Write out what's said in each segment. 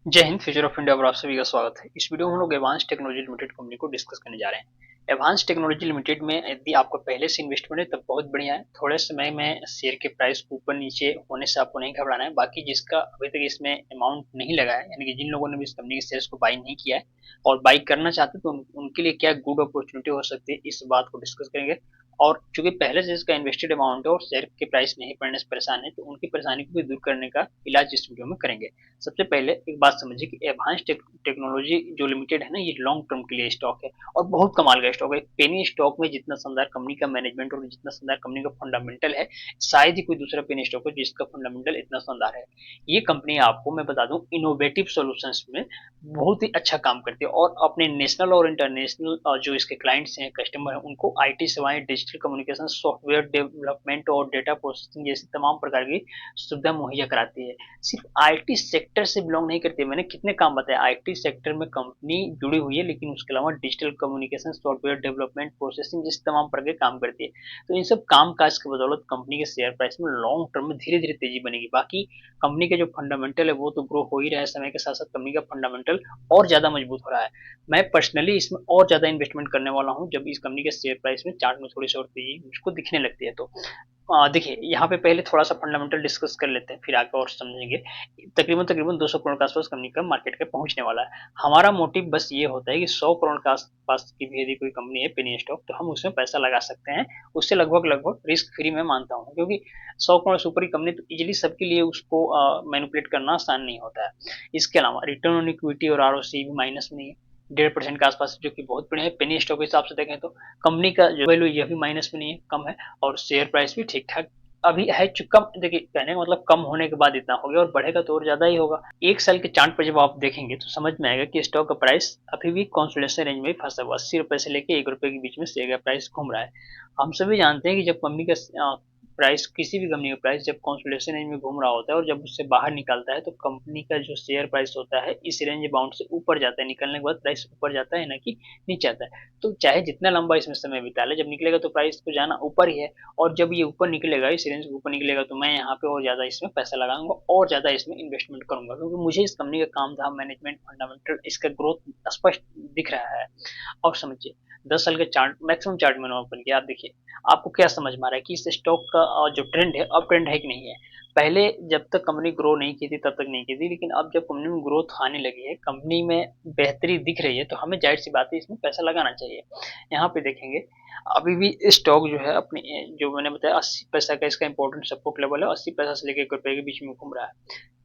जय Hind. Future of India पर आप सभी का स्वागत है। इस वीडियो में हम लोग एडवांस टेक्नोलॉजी लिमिटेड कंपनी को डिस्कस करने जा रहे हैं। एडवांस टेक्नोलॉजी लिमिटेड में यदि आपका पहले से इन्वेस्टमेंट है तब बहुत बढ़िया है। थोड़े समय में शेयर के प्राइस ऊपर नीचे होने से आपको नहीं घबराना है। बाकी जिसका अभी तक इसमें अमाउंट नहीं लगा है, यानी कि जिन लोगों ने भी इस कंपनी के शेयर्स को बाई नहीं किया है और बाई करना चाहते हैं, तो उनके लिए क्या गुड अपॉर्चुनिटी हो सकती है, इस बात को डिस्कस करेंगे। और चूंकि पहले से इसका इन्वेस्टेड अमाउंट है और शेयर के प्राइस नहीं बढ़ने से परेशान है, तो उनकी परेशानी को भी दूर करने का इलाज इस वीडियो में करेंगे। सबसे पहले एक बात समझिए कि एडवांस टेक्नोलॉजी जो लिमिटेड है ना, ये लॉन्ग टर्म के लिए स्टॉक है और बहुत कमाल का स्टॉक है। पेनी स्टॉक में जितना शानदार कंपनी का मैनेजमेंट और जितना शानदार कंपनी का फंडामेंटल है, शायद ही कोई दूसरा पेनी स्टॉक है जिसका फंडामेंटल इतना शानदार है। ये कंपनी आपको मैं बता दूं, इनोवेटिव सॉल्यूशंस में बहुत ही अच्छा काम करती है और अपने नेशनल और इंटरनेशनल जो इसके क्लाइंट्स हैं, कस्टमर हैं, उनको आईटी सेवाएं, डिजिटल कम्युनिकेशन, सॉफ्टवेयर डेवलपमेंट और डेटा प्रोसेसिंग जैसी तमाम प्रकार की सुविधा मुहैया कराती है। सिर्फ आईटी सेक्टर से बिलोंग नहीं करती है। मैंने कितने काम बताए, आईटी सेक्टर में कंपनी जुड़ी हुई है, लेकिन उसके अलावा digital communication, software development, processing जैसे तमाम प्रकार के काम करती है। तो इन सब काम काज की बदौलत कंपनी के शेयर प्राइस में लॉन्ग टर्म में धीरे धीरे तेजी बनेगी। बाकी कंपनी के जो फंडामेंटल है वो तो ग्रो हो ही रहा है, समय के साथ साथ कंपनी का फंडामेंटल और ज्यादा मजबूत हो रहा है। मैं पर्सनली इसमें और ज्यादा इन्वेस्टमेंट करने वाला हूँ जब इस कंपनी के शेयर प्राइस में चार्ट में थोड़ी सी और तेजी मुझको दिखने लगती है। तो देखिए, यहाँ पे पहले थोड़ा सा फंडामेंटल डिस्कस कर लेते हैं, फिर आगे और समझेंगे। तकरीबन तकरीबन 200 करोड़ के आसपास कंपनी का मार्केट कैप पहुंचने वाला है। हमारा मोटिव बस ये होता है कि 100 करोड़ के आसपास की भी यदि कोई कंपनी है पेनी स्टॉक, तो हम उसमें पैसा लगा सकते हैं। उससे लगभग लगभग रिस्क फ्री मैं मानता हूँ, क्योंकि 100 करोड़ से ऊपर की कंपनी तो इजिली सबके लिए उसको मैनिपुलेट करना आसान नहीं होता है। इसके अलावा रिटर्न ऑन इक्विटी और आरओसी भी माइनस में नहीं है, 1.5% के आसपास, जो कि बहुत बढ़िया है। पेनी स्टॉक के हिसाब से देखें तो कंपनी का जो वैल्यू यह भी माइनस में नहीं है, कम है। और शेयर प्राइस भी ठीक ठाक अभी है। कम, देखिए कहने का मतलब कम होने के बाद इतना हो गया और बढ़ेगा तो और ज्यादा ही होगा। एक साल के चार्ट पर जब आप देखेंगे तो समझ में आएगा कि स्टॉक का प्राइस अभी भी कंसोलिडेशन रेंज में फंसा हुआ, 80 रुपए से लेके 1 रुपए के बीच में शेयर का प्राइस घूम रहा है। हम सभी जानते हैं कि जब कंपनी का प्राइस, किसी भी कंपनी का प्राइस जब कंसोलिडेशन रेंज में घूम रहा होता है और जब उससे बाहर निकलता है, तो कंपनी का जो शेयर प्राइस होता है इस रेंज बाउंड से ऊपर जाता है। निकलने के बाद प्राइस ऊपर जाता है, ना कि नीचे आता है। तो चाहे जितना लंबा इसमें समय बिता ले, जब निकलेगा तो प्राइस को जाना ऊपर ही है। और जब ये ऊपर निकलेगा, इस रेंज के ऊपर निकलेगा, तो मैं यहाँ पे और ज्यादा इसमें पैसा लगाऊंगा और ज्यादा इसमें इन्वेस्टमेंट करूंगा, क्योंकि मुझे इस कंपनी का काम धाम, मैनेजमेंट, फंडामेंटल, इसका ग्रोथ स्पष्ट दिख रहा है। और समझिए, 10 साल के चार्ट, मैक्सिमम चार्ट मैंने ओपन किया, आप देखिए आपको क्या समझ में आ रहा है कि इस स्टॉक का जो ट्रेंड है, अप ट्रेंड है कि नहीं है। पहले जब तक कंपनी ग्रो नहीं की थी तब तक नहीं की थी, लेकिन अब जब कंपनी में ग्रोथ आने लगी है, कंपनी में बेहतरी दिख रही है, तो हमें जाहिर सी बात है इसमें पैसा लगाना चाहिए। यहाँ पे देखेंगे, अभी भी स्टॉक जो है अपनी, जो मैंने बताया 80 पैसा का इसका इंपॉर्टेंट सपोर्ट लेवल है, 80 पैसा से लेकर 1 रुपए के बीच में घूम रहा है।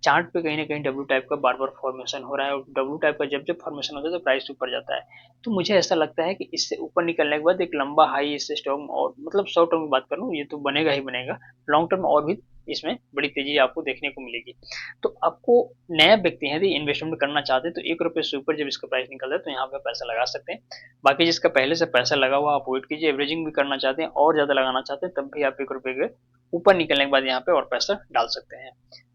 चार्ट पे कहीं ना कहीं डब्ल्यू टाइप का बार बार फॉर्मेशन हो रहा है, और डब्ल्यू टाइप का जब जब फॉर्मेशन होता है तो प्राइस ऊपर जाता है। तो मुझे ऐसा लगता है कि इससे ऊपर निकलने के बाद एक लंबा हाई इस स्टॉक में, और मतलब शॉर्ट टर्म की बात करूँ, ये तो बनेगा ही बनेगा। लॉन्ग टर्म में और भी इसमें बड़ी तेजी आपको देखने को मिलेगी। तो आपको, नया व्यक्ति है, यदि इन्वेस्टमेंट करना चाहते हैं, तो 1 रुपए से ऊपर जब इसका प्राइस निकलता है तो यहाँ पे पैसा लगा सकते हैं। बाकी जिसका पहले से पैसा लगा हुआ, आप वेट कीजिए। एवरेजिंग भी करना चाहते हैं और ज्यादा लगाना चाहते हैं, तब भी आप 1 रुपए के ऊपर निकलने के बाद यहाँ पे और पैसा डाल सकते हैं।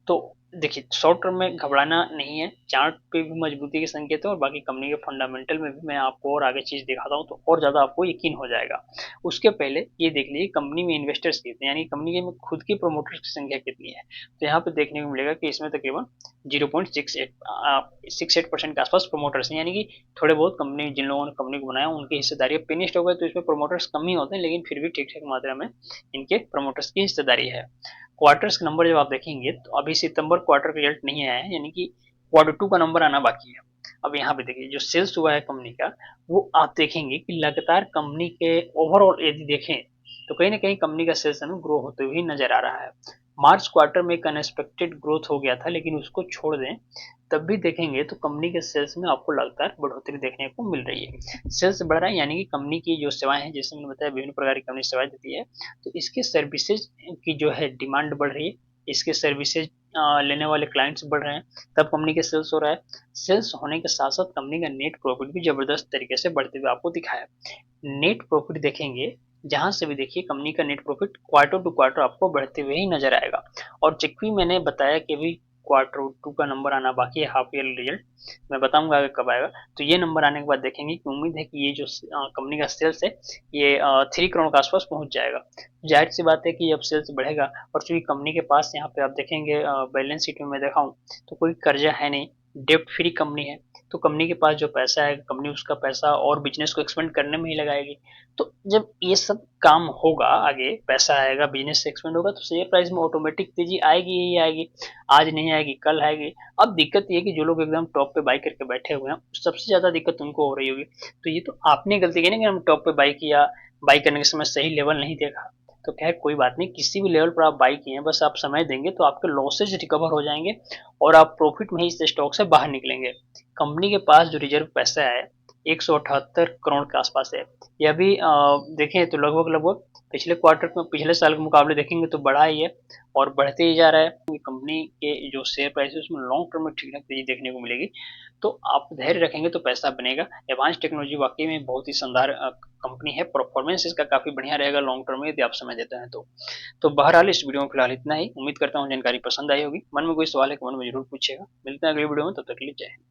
तो देखिए, शॉर्ट टर्म में घबराना नहीं है, चार्ट पे भी मजबूती के संकेत है और बाकी कंपनी के फंडामेंटल में भी मैं आपको और आगे चीज दिखाता हूँ, तो और ज्यादा आपको यकीन हो जाएगा। उसके पहले ये देख लीजिए कंपनी में इन्वेस्टर्स कितने, यानी कंपनी के में खुद के प्रोमोटर्स की संख्या कितनी है। तो यहाँ पे देखने को मिलेगा कि इसमें तकरीबन 0.68% के आसपास प्रोमोटर्स हैं, यानी कि थोड़े बहुत कंपनी, जिन लोगों ने कंपनी को बनाया उनकी हिस्सेदारी है। पेनी स्टॉक है तो इसमें प्रोमोटर्स कम ही होते हैं, लेकिन फिर भी ठीक ठाक मात्रा में इनके प्रोमोटर्स की हिस्सेदारी है। क्वार्टर्स के नंबर जब आप देखेंगे तो अभी सितंबर क्वार्टर का रिजल्ट नहीं आया है, यानी कि Q2 का नंबर आना बाकी है। अब यहाँ पे देखिए, जो सेल्स हुआ है कंपनी का, वो आप देखेंगे कि लगातार कंपनी के ओवरऑल यदि देखें तो कहीं ना कहीं कंपनी का सेल्स हमें ग्रो होते हुए नजर आ रहा है। मार्च क्वार्टर में एक अनएक्सपेक्टेड ग्रोथ हो गया था, लेकिन उसको छोड़ दें तब भी देखेंगे तो कंपनी के सेल्स में आपको लगातार बढ़ोतरी देखने को मिल रही है। सेल्स बढ़ रहा है, यानी कि कंपनी की जो सेवाएं हैं, जैसे मैंने बताया विभिन्न प्रकार की कंपनी सेवाएं देती है, तो इसके सर्विसेज की जो है डिमांड बढ़ रही है। इसके सर्विसेज लेने वाले क्लाइंट्स बढ़ रहे हैं, तब कंपनी के सेल्स हो रहा है। सेल्स होने के साथ साथ कंपनी का नेट प्रॉफिट भी जबरदस्त तरीके से बढ़ते हुए आपको दिखाया। नेट प्रॉफिट देखेंगे, जहां से भी देखिए कंपनी का net profit quarter to quarter आपको बढ़ते हुए ही नजर आएगा। और चेक भी मैंने बताया कि अभी Q2 का नंबर आना बाकी है, हाफ ईयर रिजल्ट मैं बताऊंगा आगे कब आएगा। तो ये नंबर आने के बाद देखेंगे कि उम्मीद है कि ये जो कंपनी का सेल्स है, ये 3 करोड़ के आसपास पहुंच जाएगा। जाहिर सी बात है कि अब सेल्स बढ़ेगा, और चूंकि कंपनी के पास यहाँ पे आप देखेंगे बैलेंस शीट में मैं देखा हूँ तो कोई कर्जा है नहीं, डेप्ट फ्री कंपनी है, तो कंपनी के पास जो पैसा है, कंपनी उसका पैसा और बिजनेस को एक्सपेंड करने में ही लगाएगी। तो जब ये सब काम होगा, आगे पैसा आएगा, बिजनेस एक्सपेंड होगा, तो शेयर प्राइस में ऑटोमेटिक तेजी आएगी ही आएगी। आज नहीं आएगी, कल आएगी। अब दिक्कत ये है कि जो लोग एकदम टॉप पे बाई करके बैठे हुए हैं, सबसे ज्यादा दिक्कत उनको हो रही होगी। तो ये तो आपने गलती की ना कि हम टॉप पे बाई किया, बाई करने के समय सही लेवल नहीं देखा। तो खैर कोई बात नहीं, किसी भी लेवल पर आप बाई किए हैं, बस आप समय देंगे तो आपके लॉसेज रिकवर हो जाएंगे और आप प्रॉफिट में ही इस स्टॉक से बाहर निकलेंगे। कंपनी के पास जो रिजर्व पैसा है 178 करोड़ के आसपास है। यह भी देखें तो लगभग लगभग पिछले क्वार्टर में, पिछले साल के मुकाबले देखेंगे तो बढ़ा ही है और बढ़ते ही जा रहा है। कंपनी के जो शेयर प्राइस है उसमें लॉन्ग टर्म में ठीक ठाक तेजी देखने को मिलेगी। तो आप धैर्य रखेंगे तो पैसा बनेगा। एडवांस टेक्नोलॉजी वाकई में बहुत ही शानदार कंपनी है। परफॉर्मेंस इसका काफी बढ़िया रहेगा लॉन्ग टर्म में, यदि आप समय देते हैं तो बहरहाल इस वीडियो में फिलहाल इतना ही। उम्मीद करता हूँ जानकारी पसंद आई होगी। मन में कोई सवाल है कमेंट में जरूर पूछिएगा। मिलते हैं अगली वीडियो में, तब तक के लिए जय हिंद।